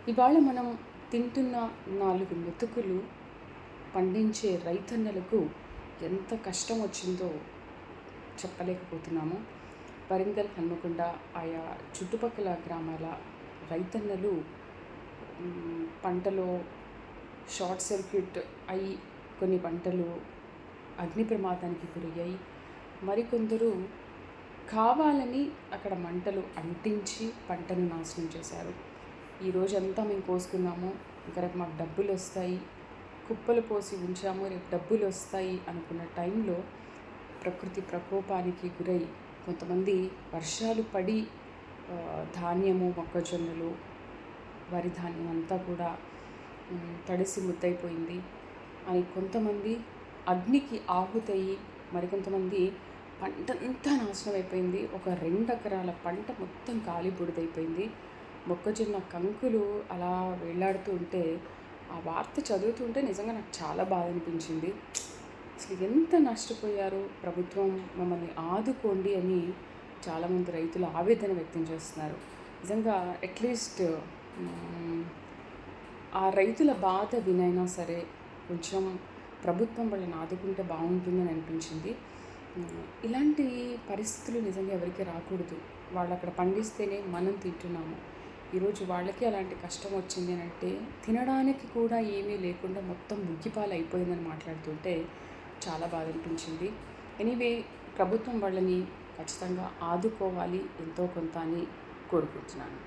ఇవాళ మనం తింటున్న 4 మెతుకులు పండించే రైతన్నలకు ఎంత కష్టం వచ్చిందో చెప్పలేకపోతున్నాము. వరంగల్, హన్మకొండ ఆయా చుట్టుపక్కల గ్రామాల రైతన్నలు పంటలో షార్ట్ సర్క్యూట్ అయి కొన్ని పంటలు అగ్ని ప్రమాదానికి గురయ్యాయి. మరికొందరు కావాలని అక్కడ మంటలు అంటించి పంటను నాశనం చేశారు. ఈరోజంతా మేము కోసుకున్నాము, ఇంకా రేపు మాకు డబ్బులు వస్తాయి, కుప్పలు పోసి ఉంచాము, రేపు డబ్బులు వస్తాయి అనుకున్న టైంలో ప్రకృతి ప్రకోపానికి గురై కొంతమంది వర్షాలు పడి ధాన్యము, మొక్కజొన్నలు, వరి ధాన్యం అంతా కూడా తడిసి ముద్దయిపోయింది అని కొంతమంది అగ్నికి ఆహుతయ్యి, మరికొంతమంది పంటంతా నాశనం అయిపోయింది. ఒక 2 ఎకరాల పంట మొత్తం కాలి బూడిదైపోయింది. మొక్కజొన్న కంకులు అలా వేలాడుతూ ఉంటే ఆ వార్త చదువుతుంటే నిజంగా నాకు చాలా బాధ అనిపించింది. అసలు ఎంత నష్టపోయారు, ప్రభుత్వం మమ్మల్ని ఆదుకోండి అని చాలామంది రైతులు ఆవేదన వ్యక్తం చేస్తున్నారు. నిజంగా అట్లీస్ట్ ఆ రైతుల బాధ వినైనా సరే కొంచెం ప్రభుత్వం వాళ్ళని ఆదుకుంటే బాగుంటుందని అనిపించింది. ఇలాంటి పరిస్థితులు నిజంగా ఎవరికి రాకూడదు. వాళ్ళు అక్కడ పండిస్తేనే మనం తింటున్నాము. ఈరోజు వాళ్ళకి అలాంటి కష్టం వచ్చింది అని అంటే తినడానికి కూడా ఏమీ లేకుండా మొత్తం ముగ్గిపాలు అయిపోయిందని మాట్లాడుతుంటే చాలా బాధ అనిపించింది. ఎనీవే, ప్రభుత్వం వాళ్ళని ఖచ్చితంగా ఆదుకోవాలి ఎంతో కొంత అని కోరుకుంటున్నాను.